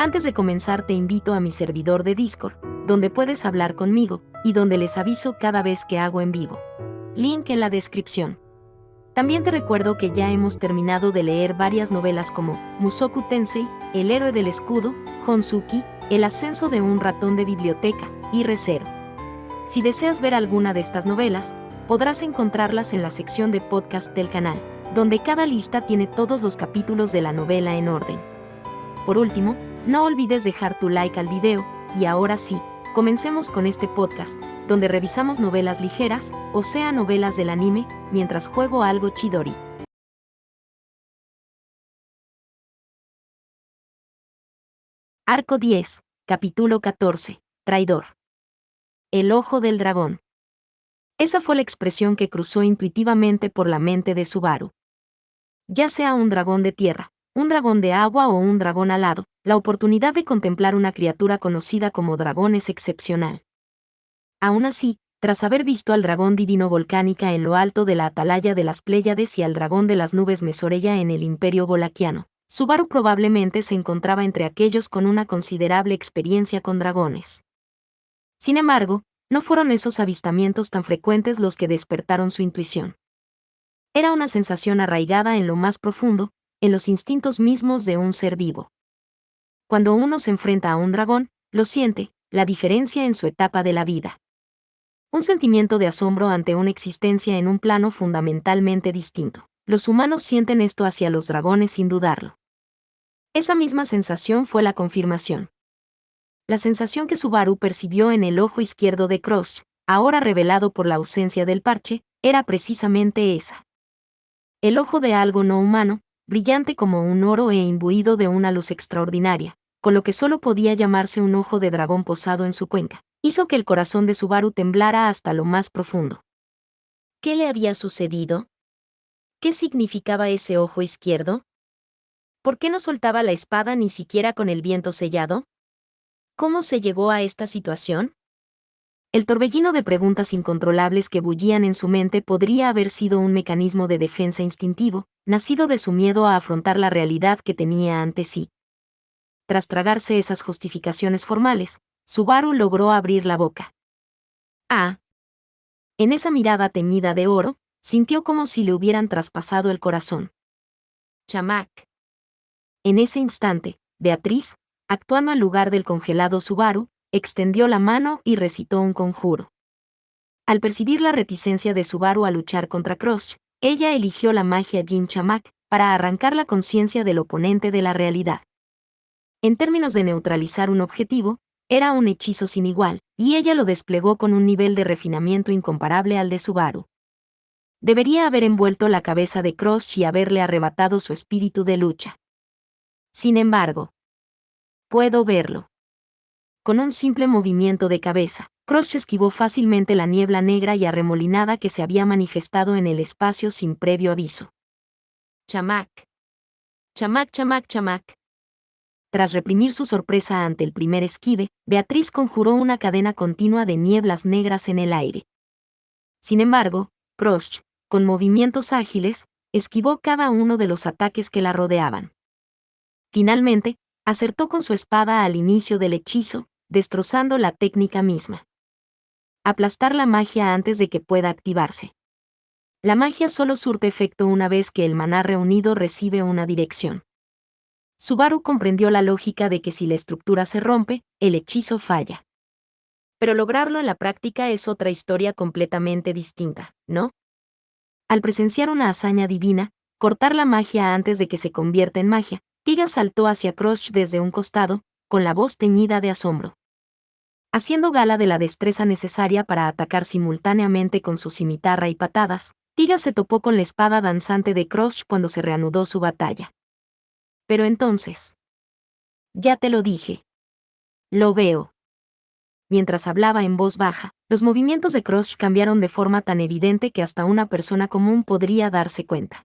Antes de comenzar te invito a mi servidor de Discord, donde puedes hablar conmigo, y donde les aviso cada vez que hago en vivo. Link en la descripción. También te recuerdo que ya hemos terminado de leer varias novelas como Mushoku Tensei, El héroe del escudo, Honsuki, El ascenso de un ratón de biblioteca, y Re:Zero. Si deseas ver alguna de estas novelas, podrás encontrarlas en la sección de podcast del canal, donde cada lista tiene todos los capítulos de la novela en orden. Por último, no olvides dejar tu like al video, y ahora sí, comencemos con este podcast, donde revisamos novelas ligeras, o sea novelas del anime, mientras juego algo Chidori. Arco 10, capítulo 14, Traidor. El ojo del dragón. Esa fue la expresión que cruzó intuitivamente por la mente de Subaru. Ya sea un dragón de tierra, un dragón de agua o un dragón alado, la oportunidad de contemplar una criatura conocida como dragón es excepcional. Aún así, tras haber visto al dragón divino Volcánica en lo alto de la atalaya de las Pléyades y al dragón de las nubes Mesoreya en el Imperio Bolaquiano, Subaru probablemente se encontraba entre aquellos con una considerable experiencia con dragones. Sin embargo, no fueron esos avistamientos tan frecuentes los que despertaron su intuición. Era una sensación arraigada en lo más profundo, en los instintos mismos de un ser vivo. Cuando uno se enfrenta a un dragón, lo siente, la diferencia en su etapa de la vida. Un sentimiento de asombro ante una existencia en un plano fundamentalmente distinto. Los humanos sienten esto hacia los dragones sin dudarlo. Esa misma sensación fue la confirmación. La sensación que Subaru percibió en el ojo izquierdo de Crush, ahora revelado por la ausencia del parche, era precisamente esa. El ojo de algo no humano, brillante como un oro e imbuido de una luz extraordinaria, con lo que solo podía llamarse un ojo de dragón posado en su cuenca, hizo que el corazón de Subaru temblara hasta lo más profundo. ¿Qué le había sucedido? ¿Qué significaba ese ojo izquierdo? ¿Por qué no soltaba la espada ni siquiera con el viento sellado? ¿Cómo se llegó a esta situación? El torbellino de preguntas incontrolables que bullían en su mente podría haber sido un mecanismo de defensa instintivo, nacido de su miedo a afrontar la realidad que tenía ante sí. Tras tragarse esas justificaciones formales, Subaru logró abrir la boca. Ah. En esa mirada teñida de oro, sintió como si le hubieran traspasado el corazón. Chamac. En ese instante, Beatriz, actuando en lugar del congelado Subaru, extendió la mano y recitó un conjuro. Al percibir la reticencia de Subaru a luchar contra Crush, ella eligió la magia Jin Chamak para arrancar la conciencia del oponente de la realidad. En términos de neutralizar un objetivo, era un hechizo sin igual, y ella lo desplegó con un nivel de refinamiento incomparable al de Subaru. Debería haber envuelto la cabeza de Crush y haberle arrebatado su espíritu de lucha. Sin embargo, puedo verlo. Con un simple movimiento de cabeza, Crush esquivó fácilmente la niebla negra y arremolinada que se había manifestado en el espacio sin previo aviso. Chamac. Chamac, chamac, chamac. Tras reprimir su sorpresa ante el primer esquive, Beatriz conjuró una cadena continua de nieblas negras en el aire. Sin embargo, Crush, con movimientos ágiles, esquivó cada uno de los ataques que la rodeaban. Finalmente, acertó con su espada al inicio del hechizo, destrozando la técnica misma. Aplastar la magia antes de que pueda activarse. La magia solo surte efecto una vez que el maná reunido recibe una dirección. Subaru comprendió la lógica de que si la estructura se rompe, el hechizo falla. Pero lograrlo en la práctica es otra historia completamente distinta, ¿no? Al presenciar una hazaña divina, cortar la magia antes de que se convierta en magia, Tiga saltó hacia Crush desde un costado, con la voz teñida de asombro. Haciendo gala de la destreza necesaria para atacar simultáneamente con su cimitarra y patadas, Tiga se topó con la espada danzante de Crush cuando se reanudó su batalla. Pero entonces... Ya te lo dije. Lo veo. Mientras hablaba en voz baja, los movimientos de Crush cambiaron de forma tan evidente que hasta una persona común podría darse cuenta.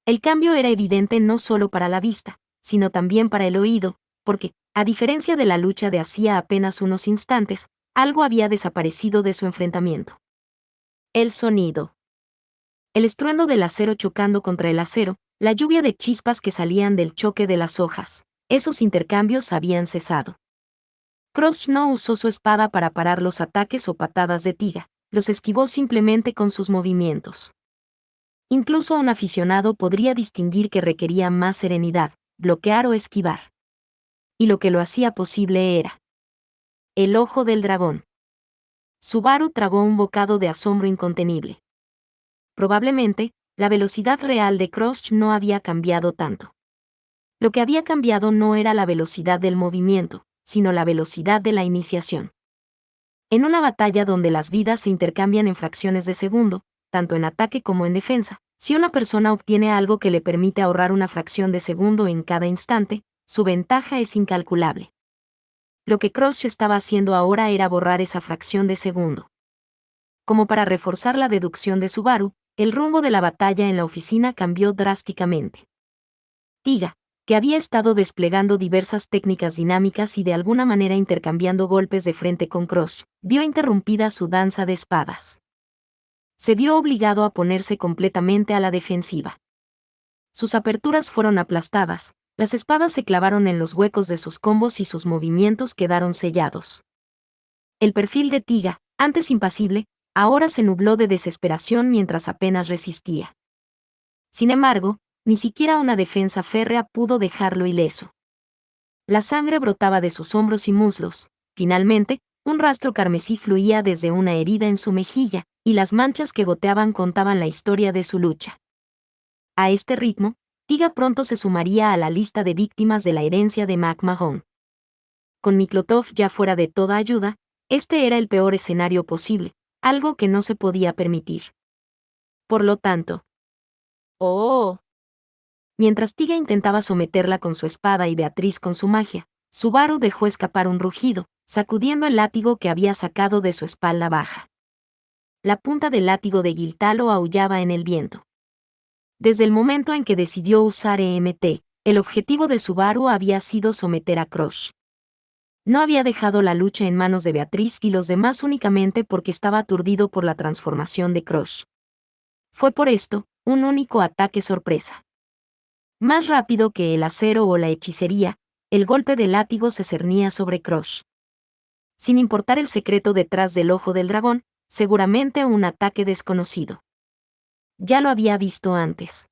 El cambio era evidente no solo para la vista, sino también para el oído, porque, a diferencia de la lucha de hacía apenas unos instantes, algo había desaparecido de su enfrentamiento. El sonido. El estruendo del acero chocando contra el acero, la lluvia de chispas que salían del choque de las hojas, Esos intercambios habían cesado. Crush no usó su espada para parar los ataques o patadas de Tiga, los esquivó simplemente con sus movimientos. Incluso un aficionado podría distinguir que requería más serenidad, bloquear o esquivar. Y lo que lo hacía posible era el ojo del dragón. Subaru tragó un bocado de asombro incontenible. Probablemente, la velocidad real de Crush no había cambiado tanto. Lo que había cambiado no era la velocidad del movimiento, sino la velocidad de la iniciación. En una batalla donde las vidas se intercambian en fracciones de segundo, tanto en ataque como en defensa, si una persona obtiene algo que le permite ahorrar una fracción de segundo en cada instante, su ventaja es incalculable. Lo que Crush estaba haciendo ahora era borrar esa fracción de segundo. Como para reforzar la deducción de Subaru, el rumbo de la batalla en la oficina cambió drásticamente. Tiga, que había estado desplegando diversas técnicas dinámicas y de alguna manera intercambiando golpes de frente con Crush, vio interrumpida su danza de espadas. Se vio obligado a ponerse completamente a la defensiva. Sus aperturas fueron aplastadas, las espadas se clavaron en los huecos de sus combos y sus movimientos quedaron sellados. El perfil de Tiga, antes impasible, ahora se nubló de desesperación mientras apenas resistía. Sin embargo, ni siquiera una defensa férrea pudo dejarlo ileso. La sangre brotaba de sus hombros y muslos. Finalmente, un rastro carmesí fluía desde una herida en su mejilla, y las manchas que goteaban contaban la historia de su lucha. A este ritmo, Tiga pronto se sumaría a la lista de víctimas de la herencia de McMahon. Con Miklotov ya fuera de toda ayuda, este era el peor escenario posible, algo que no se podía permitir. Por lo tanto, mientras Tiga intentaba someterla con su espada y Beatriz con su magia, Subaru dejó escapar un rugido, sacudiendo el látigo que había sacado de su espalda baja. La punta del látigo de Giltalo aullaba en el viento. Desde el momento en que decidió usar EMT, el objetivo de Subaru había sido someter a Crush. No había dejado la lucha en manos de Beatriz y los demás únicamente porque estaba aturdido por la transformación de Crush. Fue por esto, un único ataque sorpresa. Más rápido que el acero o la hechicería, el golpe de látigo se cernía sobre Crush. Sin importar el secreto detrás del ojo del dragón, seguramente un ataque desconocido. Ya lo había visto antes.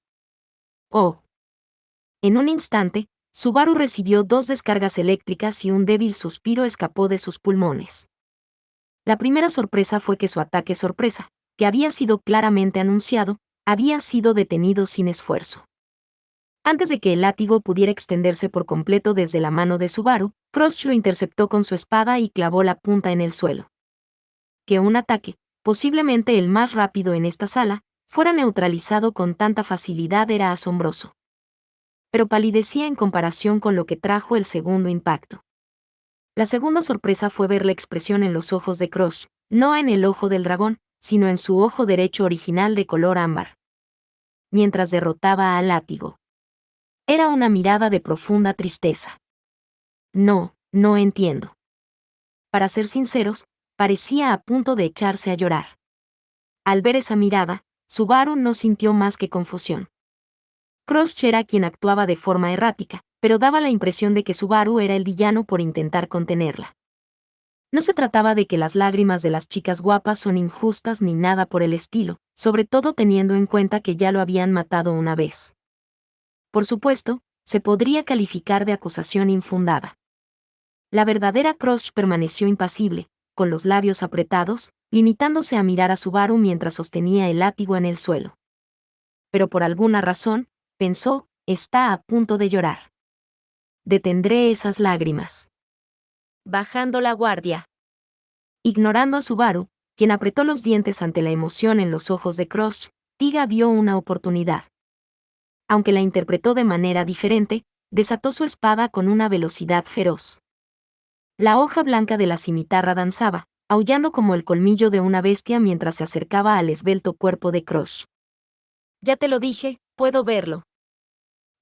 En un instante, Subaru recibió 2 descargas eléctricas y un débil suspiro escapó de sus pulmones. La primera sorpresa fue que su ataque sorpresa, que había sido claramente anunciado, había sido detenido sin esfuerzo. Antes de que el látigo pudiera extenderse por completo desde la mano de Subaru, Crush lo interceptó con su espada y clavó la punta en el suelo. Que un ataque, posiblemente el más rápido en esta sala, fuera neutralizado con tanta facilidad era asombroso. Pero palidecía en comparación con lo que trajo el segundo impacto. La segunda sorpresa fue ver la expresión en los ojos de Crush, no en el ojo del dragón, sino en su ojo derecho original de color ámbar. Mientras derrotaba al látigo. Era una mirada de profunda tristeza. No entiendo. Para ser sinceros, parecía a punto de echarse a llorar. Al ver esa mirada, Subaru no sintió más que confusión. Crush era quien actuaba de forma errática, pero daba la impresión de que Subaru era el villano por intentar contenerla. No se trataba de que las lágrimas de las chicas guapas son injustas ni nada por el estilo, sobre todo teniendo en cuenta que ya lo habían matado una vez. Por supuesto, se podría calificar de acusación infundada. La verdadera Crush permaneció impasible, con los labios apretados, limitándose a mirar a Subaru mientras sostenía el látigo en el suelo. Pero por alguna razón, pensó, está a punto de llorar. Detendré esas lágrimas. Bajando la guardia. Ignorando a Subaru, quien apretó los dientes ante la emoción en los ojos de Crush, Tiga vio una oportunidad. Aunque la interpretó de manera diferente, desató su espada con una velocidad feroz. La hoja blanca de la cimitarra danzaba, aullando como el colmillo de una bestia mientras se acercaba al esbelto cuerpo de Crush. Ya te lo dije, puedo verlo.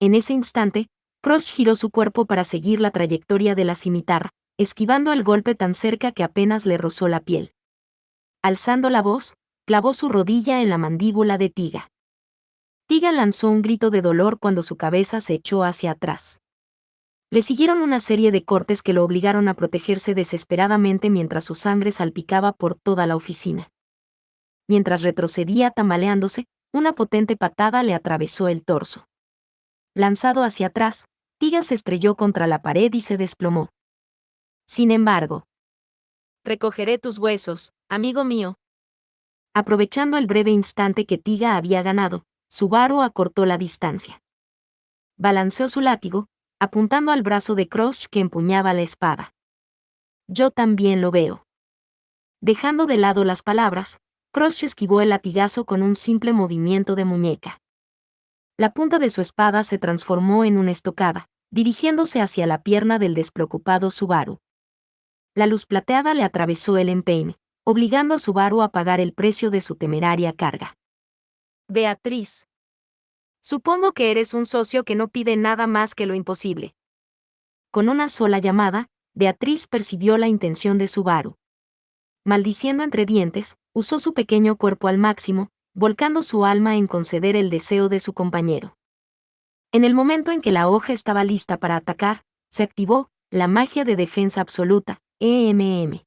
En ese instante, Crush giró su cuerpo para seguir la trayectoria de la cimitarra, esquivando el golpe tan cerca que apenas le rozó la piel. Alzando la voz, clavó su rodilla en la mandíbula de Tiga. Tiga lanzó un grito de dolor cuando su cabeza se echó hacia atrás. Le siguieron una serie de cortes que lo obligaron a protegerse desesperadamente mientras su sangre salpicaba por toda la oficina. Mientras retrocedía tambaleándose, una potente patada le atravesó el torso. Lanzado hacia atrás, Tiga se estrelló contra la pared y se desplomó. Sin embargo, recogeré tus huesos, amigo mío. Aprovechando el breve instante que Tiga había ganado, Subaru acortó la distancia. Balanceó su látigo, apuntando al brazo de Crush que empuñaba la espada. Yo también lo veo. Dejando de lado las palabras, Crush esquivó el latigazo con un simple movimiento de muñeca. La punta de su espada se transformó en una estocada, dirigiéndose hacia la pierna del despreocupado Subaru. La luz plateada le atravesó el empeine, obligando a Subaru a pagar el precio de su temeraria carga. Beatriz. Supongo que eres un socio que no pide nada más que lo imposible. Con una sola llamada, Beatriz percibió la intención de Subaru. Maldiciendo entre dientes, usó su pequeño cuerpo al máximo, volcando su alma en conceder el deseo de su compañero. En el momento en que la hoja estaba lista para atacar, se activó la magia de defensa absoluta, EMM.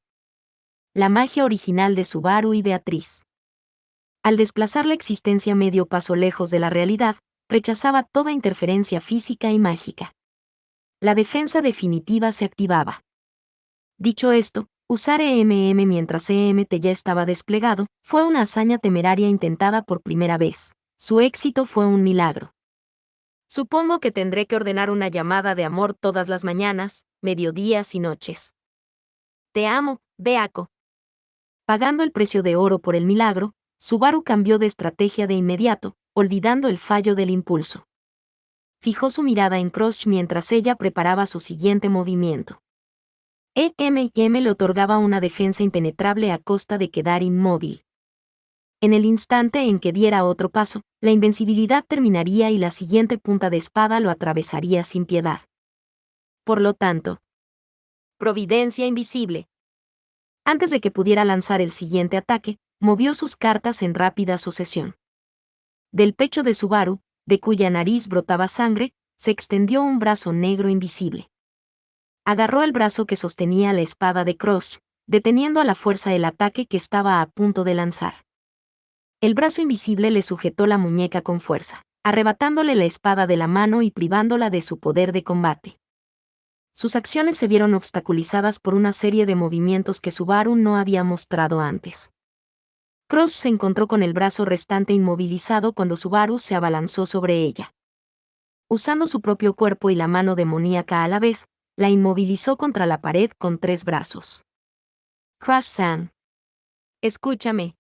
La magia original de Subaru y Beatriz. Al desplazar la existencia medio paso lejos de la realidad, rechazaba toda interferencia física y mágica. La defensa definitiva se activaba. Dicho esto, usar EMM mientras EMT ya estaba desplegado, fue una hazaña temeraria intentada por primera vez. Su éxito fue un milagro. Supongo que tendré que ordenar una llamada de amor todas las mañanas, mediodías y noches. Te amo, Beako. Pagando el precio de oro por el milagro, Subaru cambió de estrategia de inmediato, olvidando el fallo del impulso. Fijó su mirada en Crush mientras ella preparaba su siguiente movimiento. EMM le otorgaba una defensa impenetrable a costa de quedar inmóvil. En el instante en que diera otro paso, la invencibilidad terminaría y la siguiente punta de espada lo atravesaría sin piedad. Por lo tanto, providencia invisible. Antes de que pudiera lanzar el siguiente ataque, movió sus cartas en rápida sucesión. Del pecho de Subaru, de cuya nariz brotaba sangre, se extendió un brazo negro invisible. Agarró el brazo que sostenía la espada de Crush, deteniendo a la fuerza el ataque que estaba a punto de lanzar. El brazo invisible le sujetó la muñeca con fuerza, arrebatándole la espada de la mano y privándola de su poder de combate. Sus acciones se vieron obstaculizadas por una serie de movimientos que Subaru no había mostrado antes. Crush se encontró con el brazo restante inmovilizado cuando Subaru se abalanzó sobre ella. Usando su propio cuerpo y la mano demoníaca a la vez, la inmovilizó contra la pared con 3 brazos. Crush-san. Escúchame.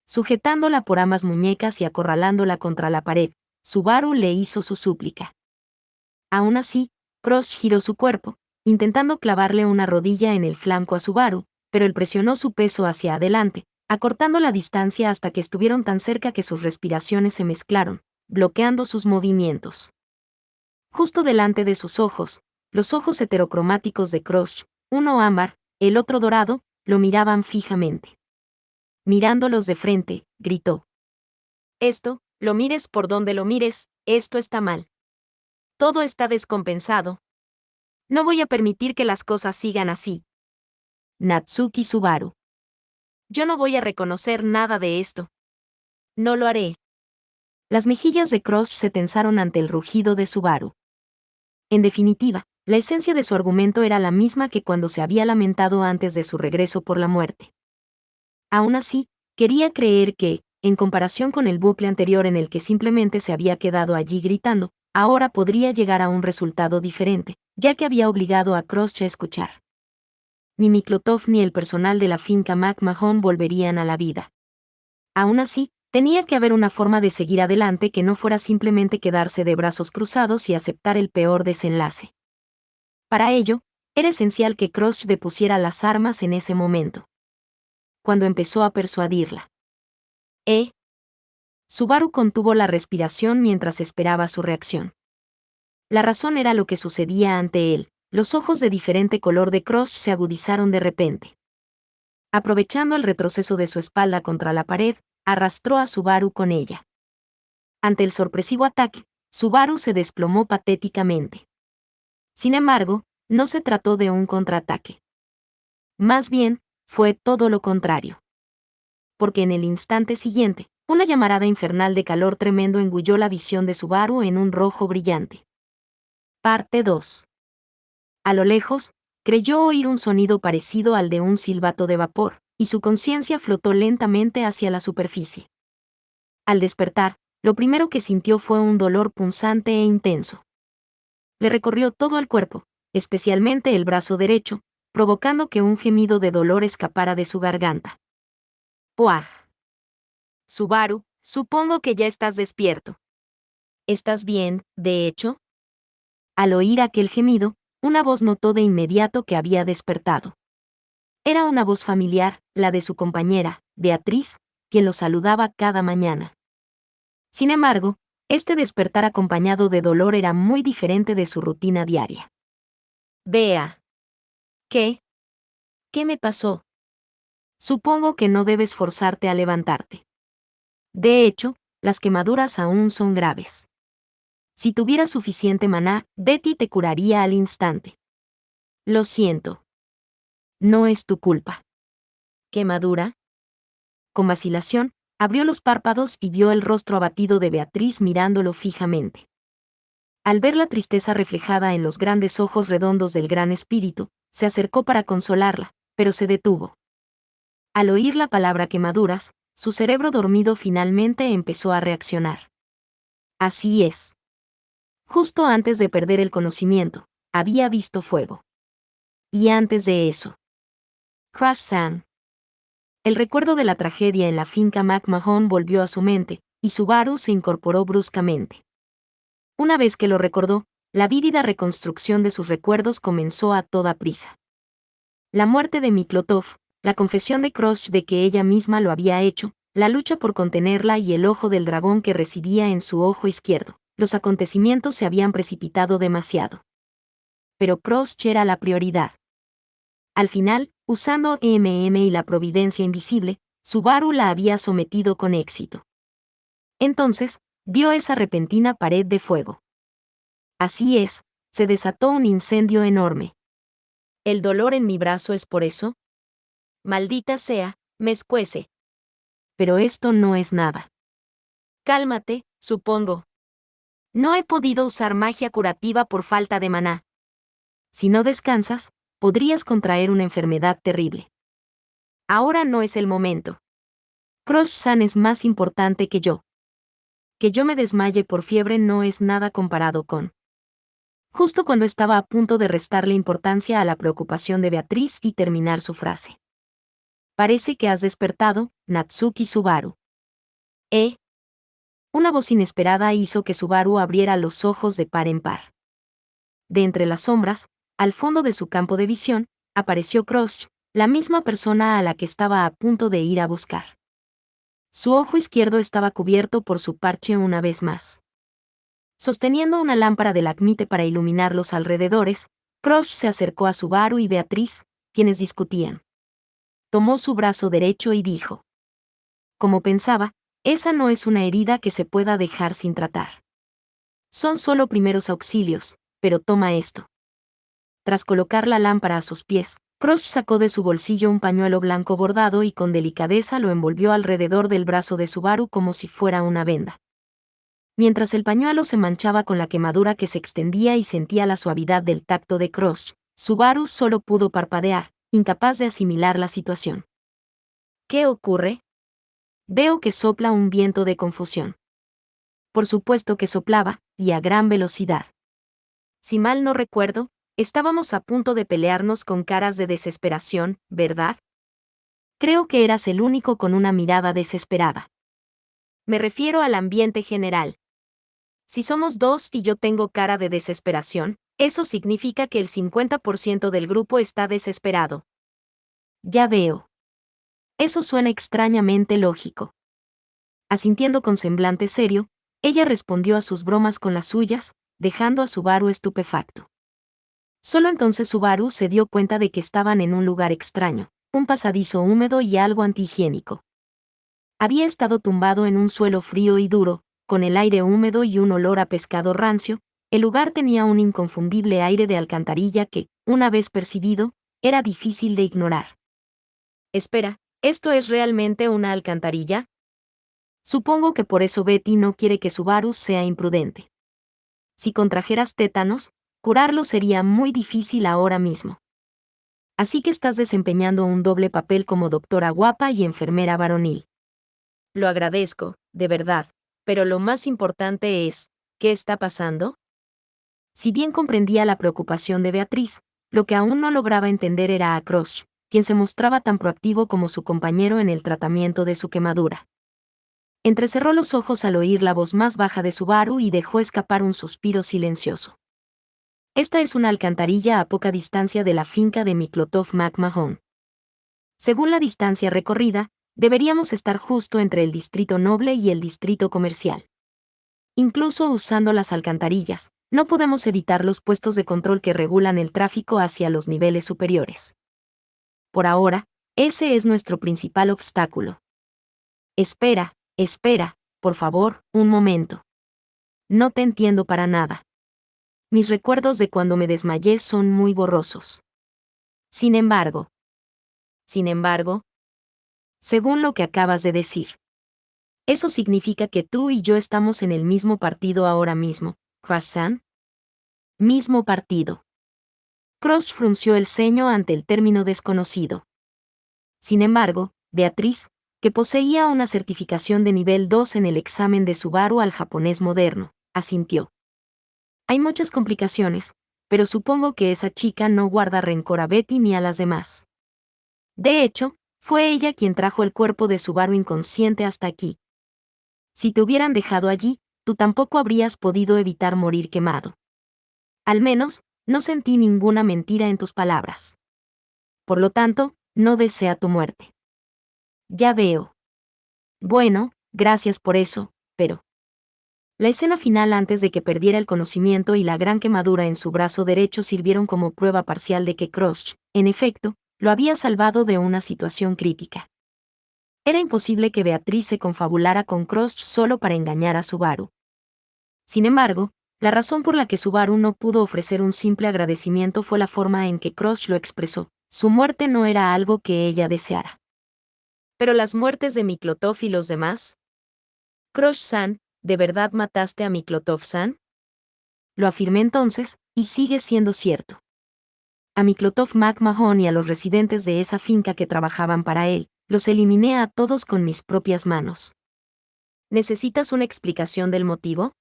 Sujetándola por ambas muñecas y acorralándola contra la pared, Subaru le hizo su súplica. Aún así, Crush giró su cuerpo, intentando clavarle una rodilla en el flanco a Subaru, pero él presionó su peso hacia adelante, acortando la distancia hasta que estuvieron tan cerca que sus respiraciones se mezclaron, bloqueando sus movimientos. Justo delante de sus ojos, los ojos heterocromáticos de Crush, uno ámbar, el otro dorado, lo miraban fijamente. Mirándolos de frente, gritó. Esto, lo mires por donde lo mires, esto está mal. Todo está descompensado. No voy a permitir que las cosas sigan así. Natsuki Subaru. Yo no voy a reconocer nada de esto. No lo haré. Las mejillas de Crush se tensaron ante el rugido de Subaru. En definitiva, la esencia de su argumento era la misma que cuando se había lamentado antes de su regreso por la muerte. Aún así, quería creer que, en comparación con el bucle anterior en el que simplemente se había quedado allí gritando, ahora podría llegar a un resultado diferente, ya que había obligado a Crush a escuchar. Ni Miklotov ni el personal de la finca McMahon volverían a la vida. Aún así, tenía que haber una forma de seguir adelante que no fuera simplemente quedarse de brazos cruzados y aceptar el peor desenlace. Para ello, era esencial que Crush depusiera las armas en ese momento. Cuando empezó a persuadirla. Subaru contuvo la respiración mientras esperaba su reacción. La razón era lo que sucedía ante él. Los ojos de diferente color de Crush se agudizaron de repente. Aprovechando el retroceso de su espalda contra la pared, arrastró a Subaru con ella. Ante el sorpresivo ataque, Subaru se desplomó patéticamente. Sin embargo, no se trató de un contraataque. Más bien, fue todo lo contrario. Porque en el instante siguiente, una llamarada infernal de calor tremendo engulló la visión de Subaru en un rojo brillante. Parte 2. A lo lejos, creyó oír un sonido parecido al de un silbato de vapor, y su conciencia flotó lentamente hacia la superficie. Al despertar, lo primero que sintió fue un dolor punzante e intenso. Le recorrió todo el cuerpo, especialmente el brazo derecho, provocando que un gemido de dolor escapara de su garganta. ¡Puaj! Subaru, supongo que ya estás despierto. ¿Estás bien, de hecho? Al oír aquel gemido, una voz notó de inmediato que había despertado. Era una voz familiar, la de su compañera, Beatriz, quien lo saludaba cada mañana. Sin embargo, este despertar acompañado de dolor era muy diferente de su rutina diaria. Bea. ¿Qué? ¿Qué me pasó? Supongo que no debes forzarte a levantarte. De hecho, las quemaduras aún son graves. Si tuvieras suficiente maná, Betty te curaría al instante. Lo siento. No es tu culpa. ¿Quemadura? Con vacilación, abrió los párpados y vio el rostro abatido de Beatriz mirándolo fijamente. Al ver la tristeza reflejada en los grandes ojos redondos del gran espíritu, se acercó para consolarla, pero se detuvo. Al oír la palabra quemaduras, su cerebro dormido finalmente empezó a reaccionar. Así es. Justo antes de perder el conocimiento, había visto fuego. Y antes de eso. Crash Sand. El recuerdo de la tragedia en la finca McMahon volvió a su mente, y Subaru se incorporó bruscamente. Una vez que lo recordó, la vívida reconstrucción de sus recuerdos comenzó a toda prisa. La muerte de Miklotov, la confesión de Crush de que ella misma lo había hecho, la lucha por contenerla y el ojo del dragón que residía en su ojo izquierdo. Los acontecimientos se habían precipitado demasiado. Pero Crush era la prioridad. Al final, usando y la providencia invisible, Subaru la había sometido con éxito. Entonces, vio esa repentina pared de fuego. Así es, se desató un incendio enorme. ¿El dolor en mi brazo es por eso? Maldita sea, me escuece. Pero esto no es nada. Cálmate, supongo. No he podido usar magia curativa por falta de maná. Si no descansas, podrías contraer una enfermedad terrible. Ahora no es el momento. Crush-san es más importante que yo. Que yo me desmaye por fiebre no es nada comparado con. Justo cuando estaba a punto de restarle importancia a la preocupación de Beatriz y terminar su frase. Parece que has despertado, Natsuki Subaru. Una voz inesperada hizo que Subaru abriera los ojos de par en par. De entre las sombras, al fondo de su campo de visión, apareció Crush, la misma persona a la que estaba a punto de ir a buscar. Su ojo izquierdo estaba cubierto por su parche una vez más. Sosteniendo una lámpara de lacmite para iluminar los alrededores, Crush se acercó a Subaru y Beatriz, quienes discutían. Tomó su brazo derecho y dijo. Como pensaba, esa no es una herida que se pueda dejar sin tratar. Son solo primeros auxilios, pero toma esto. Tras colocar la lámpara a sus pies, Crush sacó de su bolsillo un pañuelo blanco bordado y con delicadeza lo envolvió alrededor del brazo de Subaru como si fuera una venda. Mientras el pañuelo se manchaba con la quemadura que se extendía y sentía la suavidad del tacto de Crush, Subaru solo pudo parpadear, incapaz de asimilar la situación. ¿Qué ocurre? Veo que sopla un viento de confusión. Por supuesto que soplaba, y a gran velocidad. Si mal no recuerdo, estábamos a punto de pelearnos con caras de desesperación, ¿verdad? Creo que eras el único con una mirada desesperada. Me refiero al ambiente general. Si somos dos y yo tengo cara de desesperación, eso significa que el 50% del grupo está desesperado. Ya veo. Eso suena extrañamente lógico. Asintiendo con semblante serio, ella respondió a sus bromas con las suyas, dejando a Subaru estupefacto. Solo entonces Subaru se dio cuenta de que estaban en un lugar extraño, un pasadizo húmedo y algo antihigiénico. Había estado tumbado en un suelo frío y duro, con el aire húmedo y un olor a pescado rancio, El lugar tenía un inconfundible aire de alcantarilla que, una vez percibido, era difícil de ignorar. Espera, ¿esto es realmente una alcantarilla? Supongo que por eso Betty no quiere que Subaru sea imprudente. Si contrajeras tétanos, curarlo sería muy difícil ahora mismo. Así que estás desempeñando un doble papel como doctora guapa y enfermera varonil. Lo agradezco, de verdad, pero lo más importante es, ¿qué está pasando? Si bien comprendía la preocupación de Beatriz, lo que aún no lograba entender era a Crush, quien se mostraba tan proactivo como su compañero en el tratamiento de su quemadura. Entrecerró los ojos al oír la voz más baja de Subaru y dejó escapar un suspiro silencioso. Esta es una alcantarilla a poca distancia de la finca de Miklotov McMahon. Según la distancia recorrida, deberíamos estar justo entre el distrito noble y el distrito comercial. Incluso usando las alcantarillas, no podemos evitar los puestos de control que regulan el tráfico hacia los niveles superiores. Por ahora, ese es nuestro principal obstáculo. Espera, por favor, un momento. No te entiendo para nada. Mis recuerdos de cuando me desmayé son muy borrosos. Sin embargo, según lo que acabas de decir, eso significa que tú y yo estamos en el mismo partido ahora mismo, Crush-san. Mismo partido. Crush frunció el ceño ante el término desconocido. Sin embargo, Beatriz, que poseía una certificación de nivel 2 en el examen de Subaru al japonés moderno, asintió. Hay muchas complicaciones, pero supongo que esa chica no guarda rencor a Betty ni a las demás. De hecho, fue ella quien trajo el cuerpo de Subaru inconsciente hasta aquí. Si te hubieran dejado allí, tú tampoco habrías podido evitar morir quemado. Al menos, no sentí ninguna mentira en tus palabras. Por lo tanto, no desea tu muerte. Ya veo. Bueno, gracias por eso, pero... La escena final antes de que perdiera el conocimiento y la gran quemadura en su brazo derecho sirvieron como prueba parcial de que Crush, en efecto, lo había salvado de una situación crítica. Era imposible que Beatriz se confabulara con Crush solo para engañar a Subaru. Sin embargo, la razón por la que Subaru no pudo ofrecer un simple agradecimiento fue la forma en que Crush lo expresó. Su muerte no era algo que ella deseara. ¿Pero las muertes de Miklotov y los demás? Crush-san, ¿de verdad mataste a Miklotov-san? Lo afirmé entonces, y sigue siendo cierto. A Miklotov McMahon y a los residentes de esa finca que trabajaban para él, los eliminé a todos con mis propias manos. ¿Necesitas una explicación del motivo?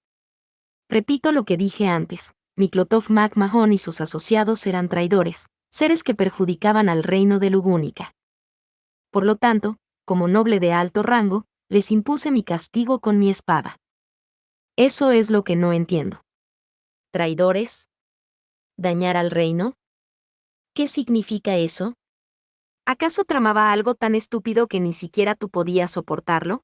Repito lo que dije antes, Miklotov McMahon y sus asociados eran traidores, seres que perjudicaban al reino de Lugúnica. Por lo tanto, como noble de alto rango, les impuse mi castigo con mi espada. Eso es lo que no entiendo. ¿Traidores? ¿Dañar al reino? ¿Qué significa eso? ¿Acaso tramaba algo tan estúpido que ni siquiera tú podías soportarlo?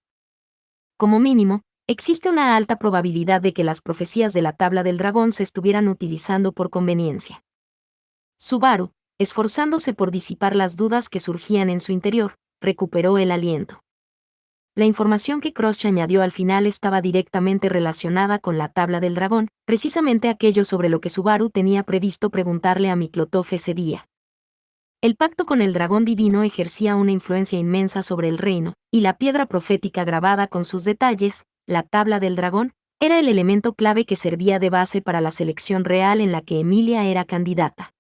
Como mínimo, existe una alta probabilidad de que las profecías de la tabla del dragón se estuvieran utilizando por conveniencia. Subaru, esforzándose por disipar las dudas que surgían en su interior, recuperó el aliento. La información que Crush añadió al final estaba directamente relacionada con la tabla del dragón, precisamente aquello sobre lo que Subaru tenía previsto preguntarle a Miklotov ese día. El pacto con el dragón divino ejercía una influencia inmensa sobre el reino, y la piedra profética grabada con sus detalles, la tabla del dragón, era el elemento clave que servía de base para la selección real en la que Emilia era candidata.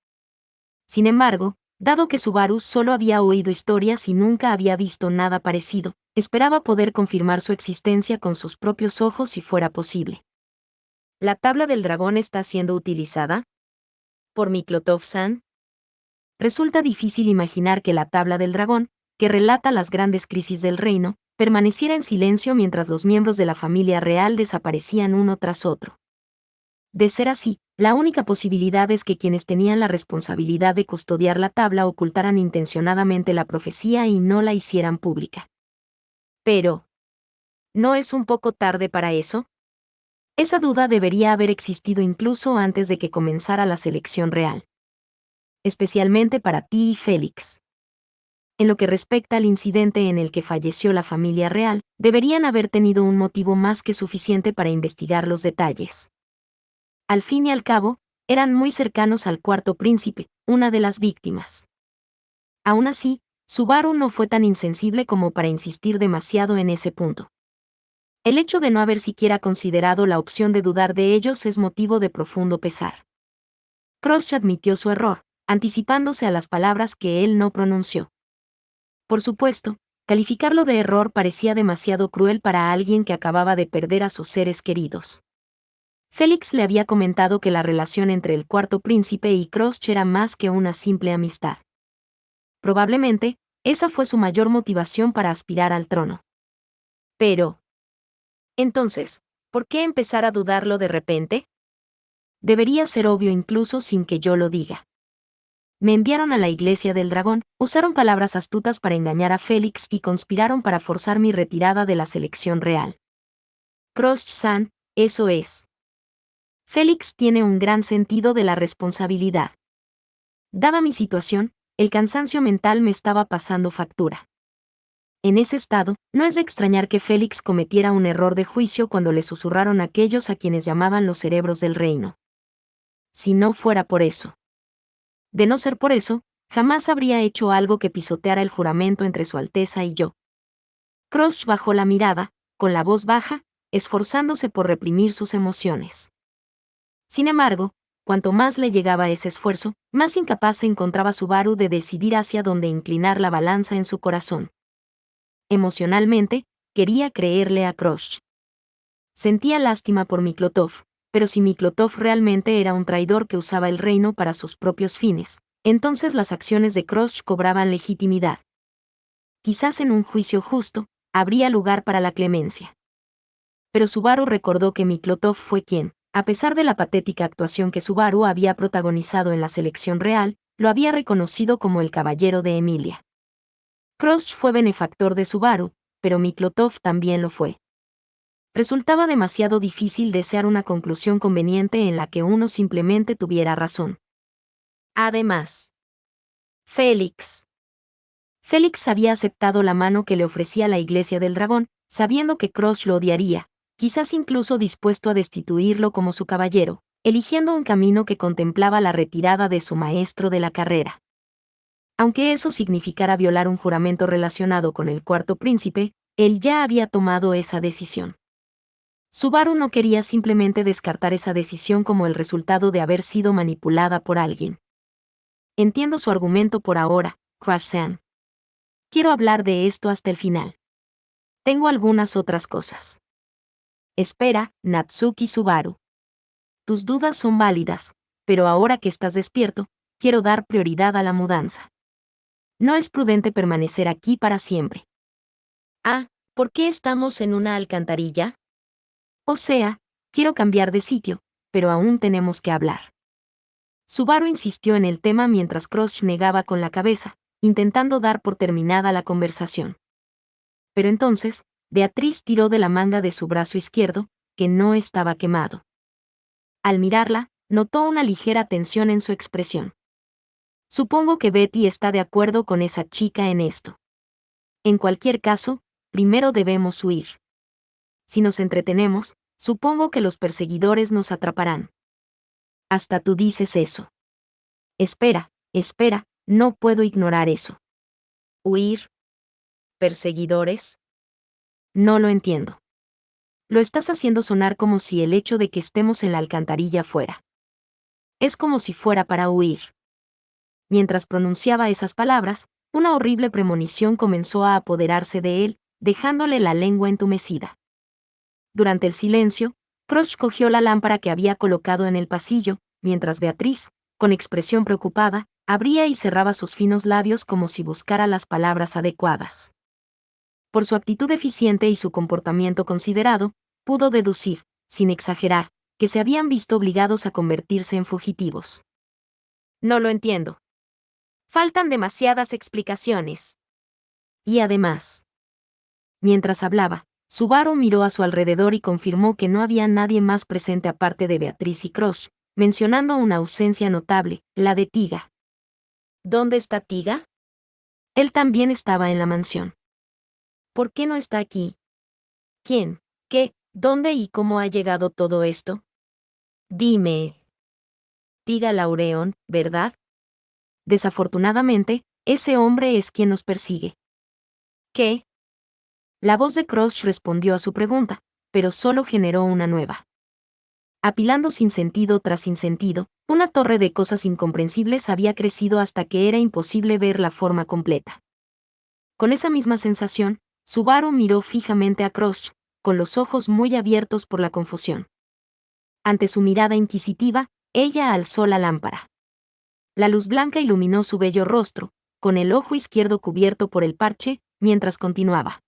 Sin embargo, dado que Subaru solo había oído historias y nunca había visto nada parecido, esperaba poder confirmar su existencia con sus propios ojos si fuera posible. ¿La tabla del dragón está siendo utilizada? ¿Por Miklotov-san? Resulta difícil imaginar que la tabla del dragón, que relata las grandes crisis del reino, permaneciera en silencio mientras los miembros de la familia real desaparecían uno tras otro. De ser así, la única posibilidad es que quienes tenían la responsabilidad de custodiar la tabla ocultaran intencionadamente la profecía y no la hicieran pública. Pero, ¿no es un poco tarde para eso? Esa duda debería haber existido incluso antes de que comenzara la selección real. Especialmente para ti y Félix. En lo que respecta al incidente en el que falleció la familia real, deberían haber tenido un motivo más que suficiente para investigar los detalles. Al fin y al cabo, eran muy cercanos al cuarto príncipe, una de las víctimas. Aún así, Subaru no fue tan insensible como para insistir demasiado en ese punto. El hecho de no haber siquiera considerado la opción de dudar de ellos es motivo de profundo pesar. Crush admitió su error, anticipándose a las palabras que él no pronunció. Por supuesto, calificarlo de error parecía demasiado cruel para alguien que acababa de perder a sus seres queridos. Félix le había comentado que la relación entre el cuarto príncipe y Crush era más que una simple amistad. Probablemente, esa fue su mayor motivación para aspirar al trono. Pero, entonces, ¿por qué empezar a dudarlo de repente? Debería ser obvio incluso sin que yo lo diga. Me enviaron a la iglesia del dragón, usaron palabras astutas para engañar a Félix y conspiraron para forzar mi retirada de la selección real. Crush-san, eso es. Félix tiene un gran sentido de la responsabilidad. Dada mi situación, el cansancio mental me estaba pasando factura. En ese estado, no es de extrañar que Félix cometiera un error de juicio cuando le susurraron aquellos a quienes llamaban los cerebros del reino. Si no fuera por eso. De no ser por eso, jamás habría hecho algo que pisoteara el juramento entre Su Alteza y yo. Crush bajó la mirada, con la voz baja, esforzándose por reprimir sus emociones. Sin embargo, cuanto más le llegaba ese esfuerzo, más incapaz se encontraba Subaru de decidir hacia dónde inclinar la balanza en su corazón. Emocionalmente, quería creerle a Crush. Sentía lástima por Miklotov, pero si Miklotov realmente era un traidor que usaba el reino para sus propios fines, entonces las acciones de Crush cobraban legitimidad. Quizás en un juicio justo, habría lugar para la clemencia. Pero Subaru recordó que Miklotov fue quien, a pesar de la patética actuación que Subaru había protagonizado en la selección real, lo había reconocido como el caballero de Emilia. Crush fue benefactor de Subaru, pero Miklotov también lo fue. Resultaba demasiado difícil desear una conclusión conveniente en la que uno simplemente tuviera razón. Además, Félix había aceptado la mano que le ofrecía la Iglesia del Dragón, sabiendo que Crush lo odiaría, quizás incluso dispuesto a destituirlo como su caballero, eligiendo un camino que contemplaba la retirada de su maestro de la carrera. Aunque eso significara violar un juramento relacionado con el cuarto príncipe, él ya había tomado esa decisión. Subaru no quería simplemente descartar esa decisión como el resultado de haber sido manipulada por alguien. Entiendo su argumento por ahora, Crush-san. Quiero hablar de esto hasta el final. Tengo algunas otras cosas. Espera, Natsuki Subaru. Tus dudas son válidas, pero ahora que estás despierto, quiero dar prioridad a la mudanza. No es prudente permanecer aquí para siempre. Ah, ¿por qué estamos en una alcantarilla? O sea, quiero cambiar de sitio, pero aún tenemos que hablar. Subaru insistió en el tema mientras Crush negaba con la cabeza, intentando dar por terminada la conversación. Pero entonces, Beatriz tiró de la manga de su brazo izquierdo, que no estaba quemado. Al mirarla, notó una ligera tensión en su expresión. Supongo que Betty está de acuerdo con esa chica en esto. En cualquier caso, primero debemos huir. Si nos entretenemos, supongo que los perseguidores nos atraparán. Hasta tú dices eso. Espera, no puedo ignorar eso. ¿Huir? ¿Perseguidores? No lo entiendo. Lo estás haciendo sonar como si el hecho de que estemos en la alcantarilla fuera. Es como si fuera para huir. Mientras pronunciaba esas palabras, una horrible premonición comenzó a apoderarse de él, dejándole la lengua entumecida. Durante el silencio, Crush cogió la lámpara que había colocado en el pasillo, mientras Beatriz, con expresión preocupada, abría y cerraba sus finos labios como si buscara las palabras adecuadas. Por su actitud eficiente y su comportamiento considerado, pudo deducir, sin exagerar, que se habían visto obligados a convertirse en fugitivos. No lo entiendo. Faltan demasiadas explicaciones. Y además. Mientras hablaba, Subaru miró a su alrededor y confirmó que no había nadie más presente aparte de Beatriz y Crush, mencionando una ausencia notable, la de Tiga. ¿Dónde está Tiga? Él también estaba en la mansión. ¿Por qué no está aquí? ¿Quién? ¿Qué? ¿Dónde y cómo ha llegado todo esto? Dime. Diga Laureon, ¿verdad? Desafortunadamente, ese hombre es quien nos persigue. ¿Qué? La voz de Crush respondió a su pregunta, pero solo generó una nueva. Apilando sin sentido tras sinsentido, una torre de cosas incomprensibles había crecido hasta que era imposible ver la forma completa. Con esa misma sensación, Subaru miró fijamente a Crush, con los ojos muy abiertos por la confusión. Ante su mirada inquisitiva, ella alzó la lámpara. La luz blanca iluminó su bello rostro, con el ojo izquierdo cubierto por el parche, mientras continuaba.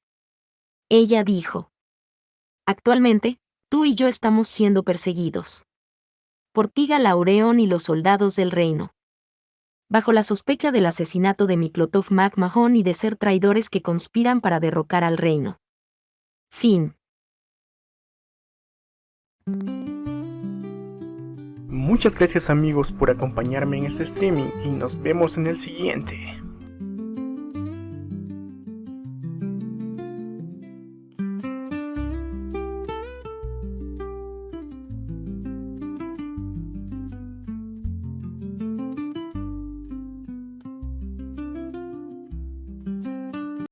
Ella dijo: Actualmente, tú y yo estamos siendo perseguidos por Tiga Laureon y los soldados del reino, bajo la sospecha del asesinato de Miklotov McMahon y de ser traidores que conspiran para derrocar al reino. Fin. Muchas gracias amigos por acompañarme en este streaming y nos vemos en el siguiente.